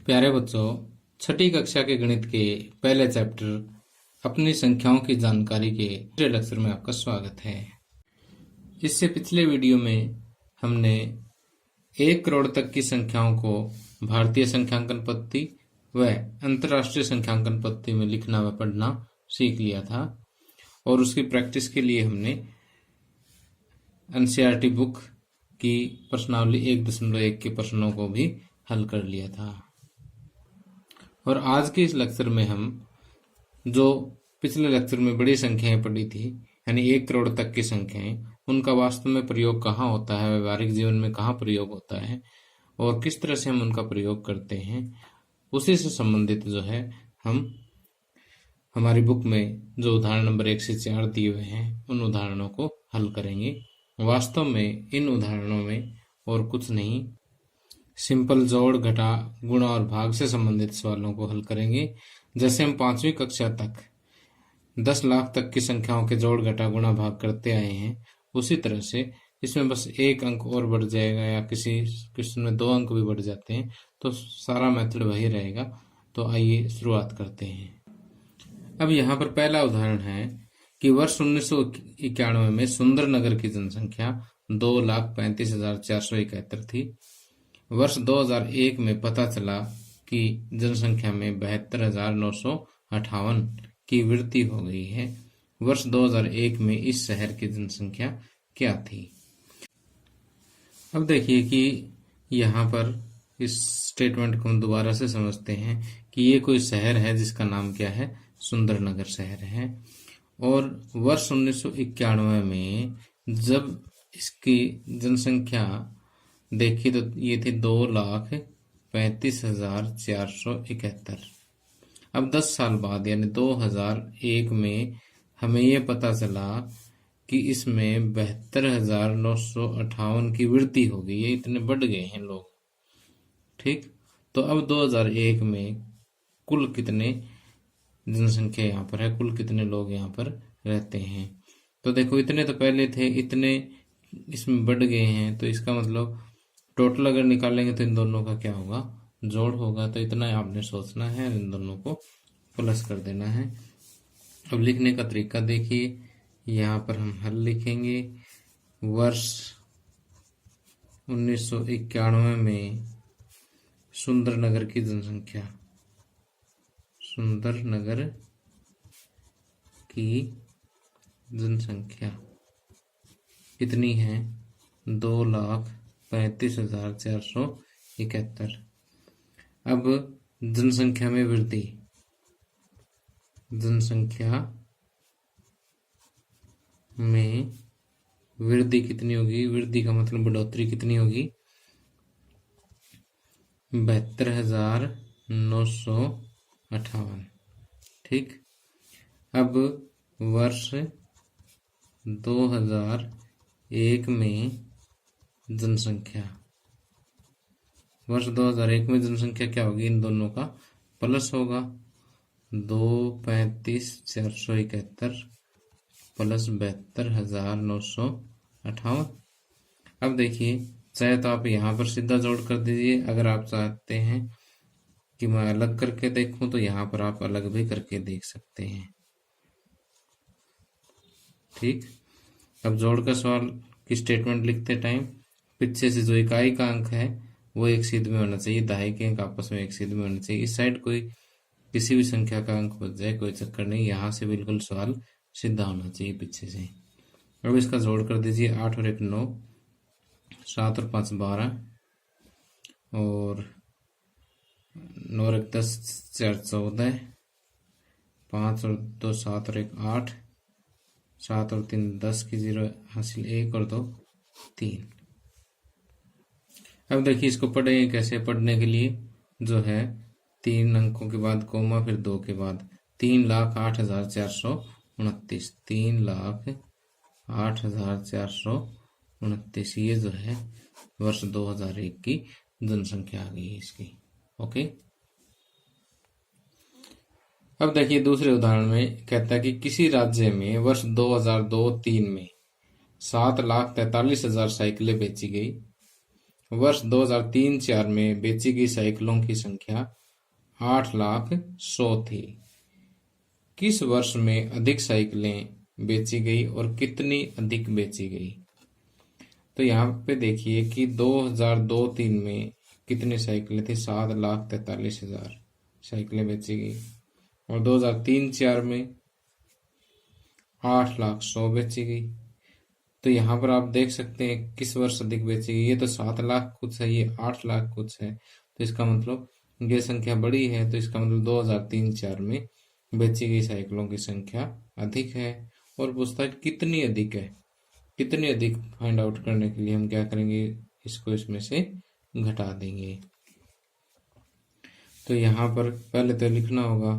प्यारे बच्चों, छठी कक्षा के गणित के पहले चैप्टर अपनी संख्याओं की जानकारी के दूसरे लेक्चर में आपका स्वागत है। इससे पिछले वीडियो में हमने 1 करोड़ तक की संख्याओं को भारतीय संख्यांकन पद्धति व अंतर्राष्ट्रीय संख्यांकन पद्धति में लिखना व पढ़ना सीख लिया था और उसकी प्रैक्टिस के लिए हमने एनसीईआरटी बुक की प्रश्नावली 1.1 के प्रश्नों को भी हल कर लिया था। और आज के इस लेक्चर में हम जो पिछले लेक्चर में बड़ी संख्याएं पढ़ी थी, यानी 1 करोड़ तक की संख्याएं, उनका वास्तव में प्रयोग कहाँ होता है, व्यवहारिक जीवन में कहाँ प्रयोग होता है और किस तरह से हम उनका प्रयोग करते हैं, उसी से संबंधित जो है हम हमारी बुक में जो उदाहरण नंबर 1 से 4 दिए हुए हैं उन उदाहरणों को हल करेंगे। वास्तव में इन उदाहरणों में और कुछ नहीं, सिंपल जोड़, घटा, गुणा और भाग से संबंधित सवालों को हल करेंगे। जैसे हम 5वीं कक्षा तक 10 लाख तक की संख्याओं के जोड़, घटा, गुणा, भाग करते आए हैं, उसी तरह से इसमें बस 1 अंक और बढ़ जाएगा या किसी क्वेश्चन में 2 अंक भी बढ़ जाते हैं, तो सारा मेथड वही रहेगा। तो आइए शुरुआत करते हैं। अब यहाँ पर पहला उदाहरण है कि वर्ष 1991 में सुंदरनगर की जनसंख्या 2,35,471 थी। वर्ष 2001 में पता चला कि जनसंख्या में 72,958 की वृद्धि हो गई है। वर्ष 2001 में इस शहर की जनसंख्या क्या थी? अब देखिए कि यहाँ पर इस स्टेटमेंट को हम दोबारा से समझते हैं कि ये कोई शहर है जिसका नाम क्या है, सुंदरनगर शहर है। और वर्ष 1991 में जब इसकी जनसंख्या देखी तो ये थी 2,35,471। अब 10 साल बाद यानी 2001 में हमें ये पता चला कि इसमें 72,958 की वृद्धि हो गई है, इतने बढ़ गए हैं लोग। ठीक, तो अब 2001 में कुल कितने जनसंख्या यहाँ पर है, कुल कितने लोग यहाँ पर रहते हैं? तो देखो, इतने तो पहले थे, इतने इसमें बढ़ गए हैं, तो इसका मतलब टोटल अगर निकालेंगे तो इन दोनों का क्या होगा, जोड़ होगा। तो इतना आपने सोचना है, इन दोनों को प्लस कर देना है। अब लिखने का तरीका देखिए, यहाँ पर हम हल लिखेंगे। वर्ष 1991 में सुंदरनगर की जनसंख्या, सुंदरनगर की जनसंख्या कितनी है, 2,35,471। अब जनसंख्या में वृद्धि, जनसंख्या में वृद्धि कितनी होगी, वृद्धि का मतलब बढ़ोतरी कितनी होगी, 72,958। ठीक, अब वर्ष 2001 में जनसंख्या, वर्ष 2001 में जनसंख्या क्या होगी, इन दोनों का प्लस होगा, 2,35,471 प्लस 72,958। अब देखिए, चाहे तो आप यहाँ पर सीधा जोड़ कर दीजिए, अगर आप चाहते हैं कि मैं अलग करके देखूं तो यहाँ पर आप अलग भी करके देख सकते हैं। ठीक, अब जोड़ का सवाल की स्टेटमेंट लिखते टाइम पीछे से जो इकाई का अंक है वो एक सीध में होना चाहिए, दहाई के अंक आपस में एक सीध में होना चाहिए। इस साइड कोई किसी भी संख्या का अंक बच जाए कोई चक्कर नहीं, यहाँ से बिल्कुल सवाल सीधा होना चाहिए पीछे से। अब इसका जोड़ कर दीजिए, 8 और 1 9, 7 और 5 12 और 9 और 1 10, 4 14, 5 और 2 7 और 1 8, 7 और 3 10 की 0 हासिल 1 और 2 3। अब देखिए, इसको पढ़ेंगे कैसे। पढ़ने के लिए जो है 3 अंकों के बाद कोमा, फिर 2 के बाद 3,08,429, 3,08,429, ये जो है वर्ष 2001 की जनसंख्या आ गई है इसकी। ओके, अब देखिए दूसरे उदाहरण में कहता है कि किसी राज्य में वर्ष 2002-3 में 7,43,000 साइकिलें बेची गई वर्ष 2003-4 में बेची गई साइकिलों की संख्या 8,100,000 थी। किस वर्ष में अधिक साइकिलें बेची गई और कितनी अधिक बेची गई? तो यहाँ पे देखिए कि 2002-3 में कितनी साइकिलें थी? 7,43,000 साइकिलें बेची गई। और 2003-4 में 8,100,000 बेची गई। तो यहाँ पर आप देख सकते हैं किस वर्ष अधिक बेची गई। ये तो 7 लाख कुछ है, ये 8 लाख कुछ है, तो इसका मतलब ये संख्या बड़ी है। तो इसका मतलब 2003-4 में बेची गई साइकिलों की संख्या अधिक है। और पूछता है कितनी अधिक है। कितनी अधिक फाइंड आउट करने के लिए हम क्या करेंगे, इसको इसमें से घटा देंगे। तो यहाँ पर पहले तो लिखना होगा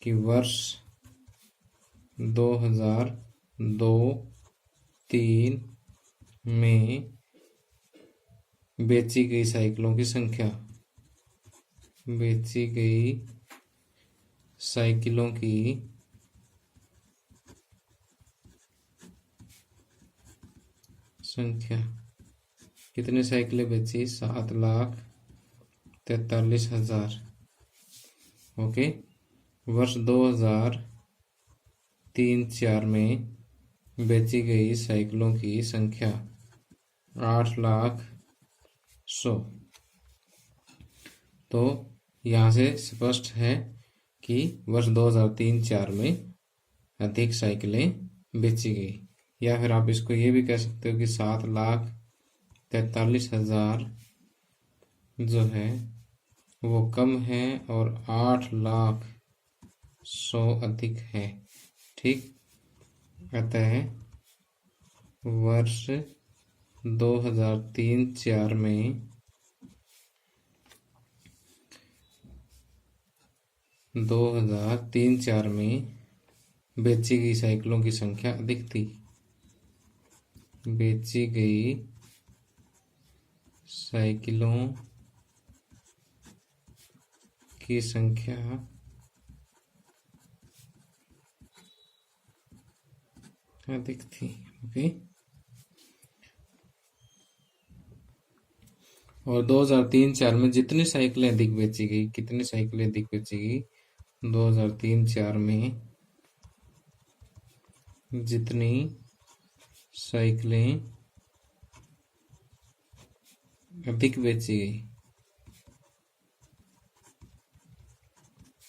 कि वर्ष 2002-3 में बेची गई साइकिलों की संख्या, बेची गई साइकिलों की संख्या, कितनी साइकिलें बेची? 7,43,000। ओके। वर्ष 2003-4 में बेची गई साइकिलों की संख्या 8,100,000। तो यहाँ से स्पष्ट है कि वर्ष 2003-4 में अधिक साइकिलें बेची गई। या फिर आप इसको ये भी कह सकते हो कि 7,43,000 जो है वो कम है और 8,100,000 अधिक है। ठीक। अतः वर्ष 2003-4 में 2003-4 में बेची गई साइकिलों की संख्या अधिक थी। बेची गई साइकिलों की संख्या अधिक थी। ओके। और 2003-4 में जितनी साइकिलें अधिक बेची गई, कितनी साइकिलें अधिक बेची गई? 2003-4 में जितनी साइकिलें अधिक बेची गई,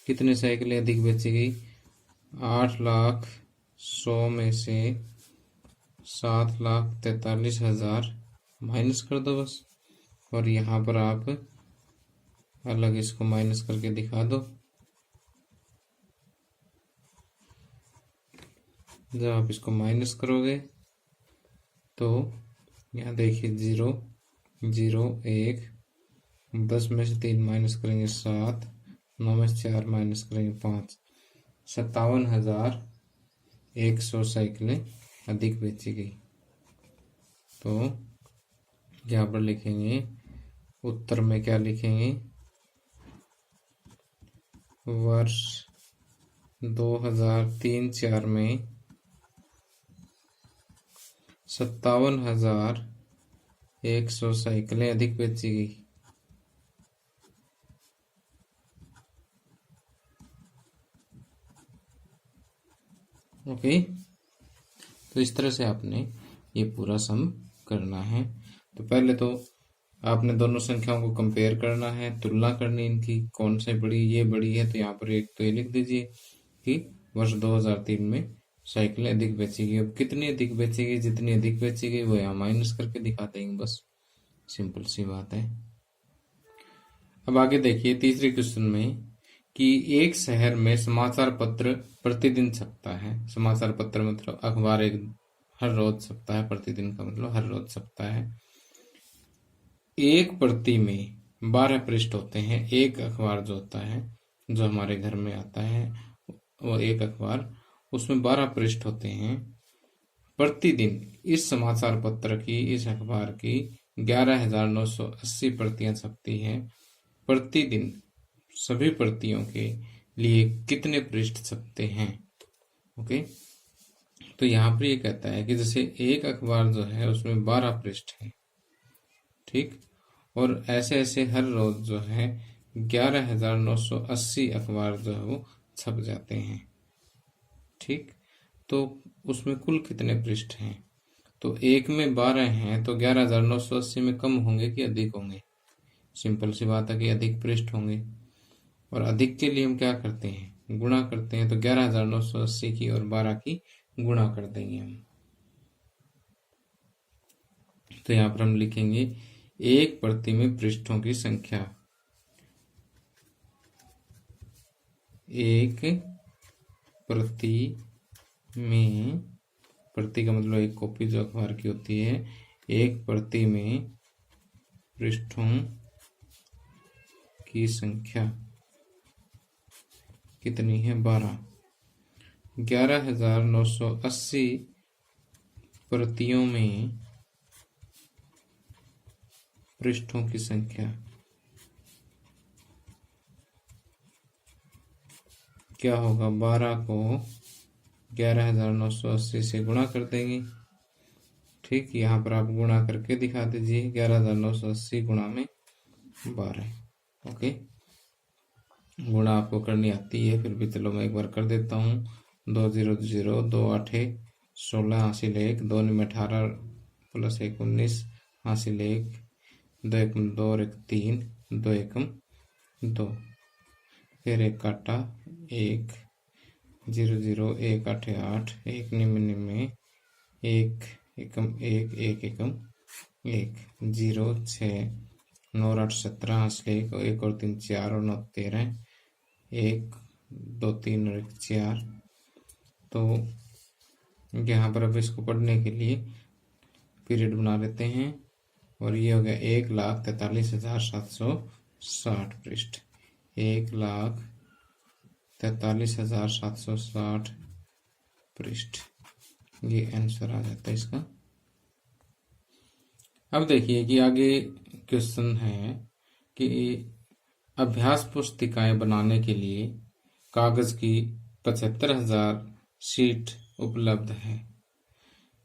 कितनी साइकिलें अधिक बेची गई? 8,100,000 में से 7,43,000 माइनस कर दो बस। और यहाँ पर आप अलग इसको माइनस करके दिखा दो। जब आप इसको माइनस करोगे तो यहाँ देखिए 0, 0, 1, 10 में से 3 माइनस करेंगे 7, 9 में से 4 माइनस करेंगे 5, 57,100 साइकिलें अधिक बेची गई। तो यहाँ पर लिखेंगे, उत्तर में क्या लिखेंगे? वर्ष 2003-4 में 57,100 साइकिलें अधिक बेची गई। ओके। तो इस तरह से आपने ये पूरा सम करना है। तो पहले तो आपने दोनों संख्याओं को कंपेयर करना है, तुलना करनी इनकी, कौन से बड़ी, ये बड़ी है तो यहाँ पर एक तो ये लिख दीजिए कि वर्ष 2003 में साइकिलें अधिक बेची गई। अब कितनी अधिक बेची गई? जितनी अधिक बेची गई वो यहाँ माइनस करके दिखा देंगे, बस सिंपल सी बात है। अब आगे देखिए तीसरे क्वेश्चन में कि एक शहर में समाचार पत्र प्रतिदिन छपता है। समाचार पत्र मतलब अखबार हर रोज छपता है, प्रतिदिन का मतलब हर रोज छपता है। एक प्रति में 12 पृष्ठ होते हैं। एक अखबार जो होता है, जो हमारे घर में आता है, वो एक अखबार, उसमें 12 पृष्ठ होते हैं। प्रतिदिन इस समाचार पत्र की, इस अखबार की 11,980 प्रतियां छपती हैं। प्रतिदिन सभी प्रतियों के लिए कितने पृष्ठ छपते हैं? ओके। तो यहाँ पर ये कहता है कि जैसे एक अखबार जो है उसमें 12 पृष्ठ है, ठीक। और ऐसे ऐसे हर रोज जो है 11,980 अखबार जो है वो छप जाते हैं। ठीक। तो उसमें कुल कितने पृष्ठ हैं? तो एक में 12 हैं, तो 11,980 में कम होंगे कि अधिक होंगे? सिंपल सी बात है कि अधिक पृष्ठ होंगे। और अधिक के लिए हम क्या करते हैं? गुणा करते हैं। तो 11,980 की और 12 की गुणा कर देंगे हम। तो यहाँ पर हम लिखेंगे एक प्रति में पृष्ठों की संख्या। एक प्रति में, प्रति का मतलब एक कॉपी जो अखबार की होती है, एक प्रति में पृष्ठों की संख्या कितनी है? 12। 11,980 प्रतियों में पृष्ठों की संख्या क्या होगा? 12 को 11,980 से गुणा कर देंगे। ठीक। यहाँ पर आप गुणा करके दिखा दीजिए। 11,980 गुणा में 12। ओके, गुणा आपको करनी आती है, फिर भी चलो मैं एक बार कर देता हूँ। 2 0 0, 2 8 16 हासिल 1, 2 9 18 प्लस 1 19 हासिल 1, 2 1 2 और 1 3, 2 1 2, फिर 1 काटा 1 0 0 1 8 8 1 9 9 1 एकम 1 1 एकम 1 0 6 9 8 17 हासिल 1, 1 और 3 4 और 9 13, 1 2 3 और 1 4। तो यहाँ पर अब इसको पढ़ने के लिए पीरियड बना लेते हैं। और ये हो गया 1,43,760 पृष्ठ। 1,43,760 पृष्ठ, ये आंसर आ जाता है इसका। अब देखिए कि आगे क्वेश्चन है कि अभ्यास पुस्तिकाएं बनाने के लिए कागज की 75,000 शीट उपलब्ध है।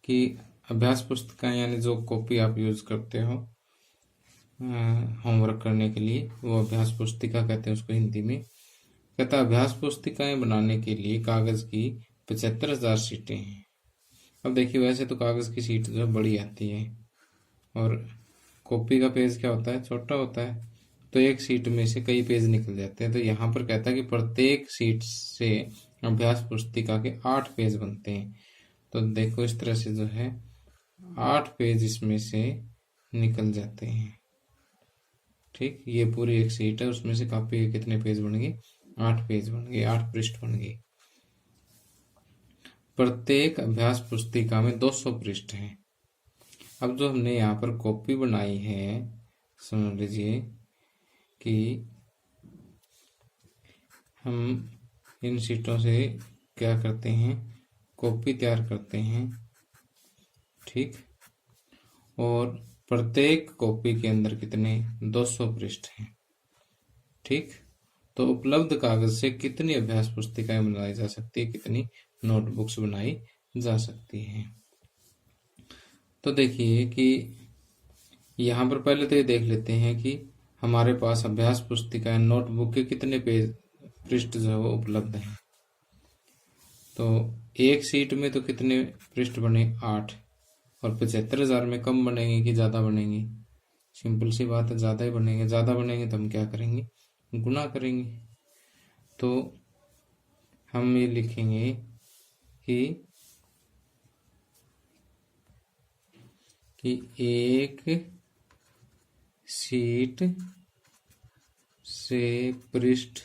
कि अभ्यास पुस्तिकाएं यानी जो कॉपी आप यूज करते हो होमवर्क करने के लिए, वो अभ्यास पुस्तिका कहते हैं उसको हिंदी में। कहता अभ्यास पुस्तिकाएं बनाने के लिए कागज की 75,000 शीटें हैं। अब देखिए वैसे तो कागज की शीट जो है बड़ी आती है और कॉपी का पेज क्या होता है? छोटा होता है। तो एक शीट में से कई पेज निकल जाते हैं। तो यहाँ पर कहता है कि प्रत्येक शीट से अभ्यास पुस्तिका के 8 पेज बनते हैं। तो देखो इस तरह से जो है 8 पेज इसमें से निकल जाते हैं। ठीक। ये पूरी एक शीट है, उसमें से कॉपी के कितने पेज बन गए? 8 पेज बन गए, 8 पृष्ठ बन गए। प्रत्येक अभ्यास पुस्तिका में 200 पृष्ठ हैं। अब जो हमने यहाँ पर कॉपी बनाई है, समझ लीजिए कि हम इन शीटों से क्या करते हैं? कॉपी तैयार करते हैं। ठीक। और प्रत्येक कॉपी के अंदर कितने? 200 पृष्ठ हैं। ठीक। तो उपलब्ध कागज से कितनी अभ्यास पुस्तिकाएं बनाई जा सकती है, कितनी नोटबुक्स बनाई जा सकती हैं? तो देखिए कि यहाँ पर पहले तो ये देख लेते हैं कि हमारे पास अभ्यास पुस्तिकाएं नोटबुक के कितने पेज पृष्ठ जो है वो उपलब्ध हैं। तो एक शीट में तो कितने पृष्ठ बने? 8। और 75,000 में कम बनेंगे कि ज़्यादा बनेंगे? सिंपल सी बात है, ज़्यादा ही बनेंगे। ज़्यादा बनेंगे तो हम क्या करेंगे? गुना करेंगे। तो हम ये लिखेंगे कि एक शीट से पृष्ठ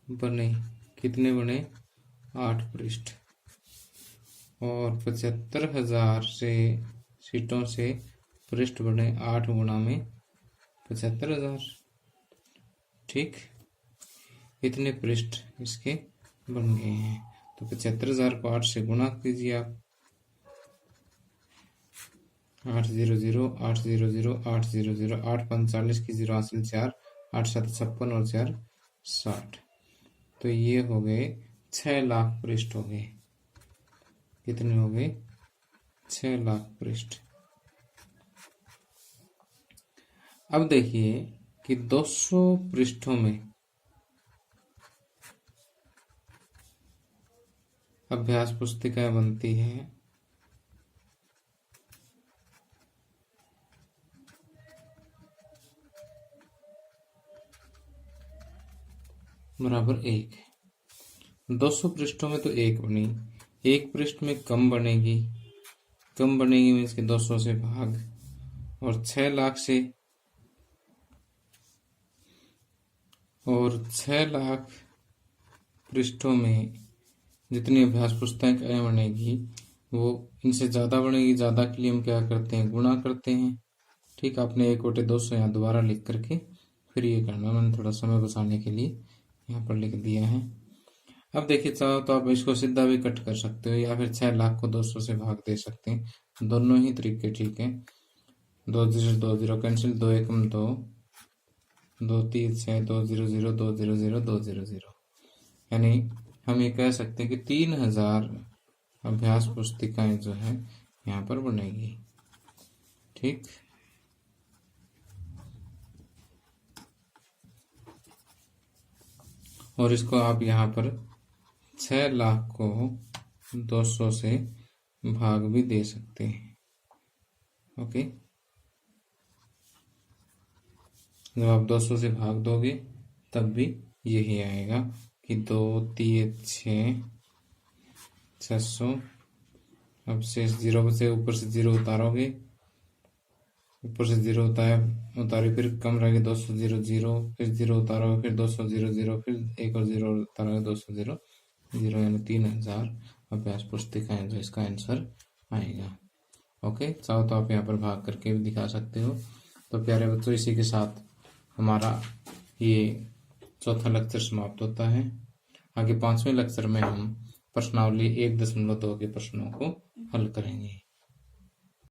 बने, कितने बने? 8 पृष्ठ। और 75,000 से शीटों से पृष्ठ बने 8 गुणा में 75,000। ठीक। इतने पृष्ठ इसके बन गए हैं। तो 75,000 को 8 से गुणा कीजिए आप। 8 0 0 8 0 0 8 0 0 8 45 की 0 हासिल 4, 8 7 56 और 4 60। तो ये हो गए 6 लाख पृष्ठ हो गए। कितने हो गए? 6 लाख पृष्ठ। अब देखिए कि 200 पृष्ठों में अभ्यास पुस्तिकाएं बनती है बराबर 1। 200 पृष्ठों में तो 1 बनी, 1 पृष्ठ में कम बनेगी, कम बनेगी मीन्स कि 200 से भाग, और 6 लाख से, और 6 लाख पृष्ठों में जितनी अभ्यास पुस्तकें बनेगी वो इनसे ज़्यादा बनेगी। ज़्यादा के लिए हम क्या करते हैं, गुणा करते हैं। ठीक, आपने 1/200 यहाँ दोबारा लिख करके फिर ये करना, मैंने थोड़ा समय बचाने के लिए यहाँ पर लिख दिया है। अब देखिए, चाहो तो आप इसको सीधा भी कट कर सकते हो या फिर 6 लाख को 200 से भाग दे सकते हैं। दोनों ही तरीके ठीक है। 2 0 2 0 कैंसिल, 2 एकम 2, 2 3 6, 2 0 0 2 0 0 2 0 0, यानी हम ये कह सकते हैं कि 3000 अभ्यास पुस्तिकाएं जो है यहाँ पर बनेगी। ठीक, और इसको आप यहाँ पर 6 लाख को 200 से भाग भी दे सकते हैं। ओके, जब आप 200 से भाग दोगे तब भी यही आएगा कि 2 3 6 600। अब शेष 0 से ऊपर से 0 उतारोगे, ऊपर से 0 उतारे फिर कम रहेगा 200 0 0, फिर 0 उतारोगे, फिर 200 0 0, फिर एक और 0 उतारोगे, 200 0 0, यानी 3000 अभ्यास पुस्तिकाएं जो इसका आंसर आएगा। ओके, चाहो तो आप यहाँ पर भाग करके भी दिखा सकते हो। तो प्यारे बच्चों, इसी के साथ हमारा ये चौथा लेक्चर समाप्त होता है। आगे 5वें लेक्चर में हम प्रश्नावली 1.2 के प्रश्नों को हल करेंगे।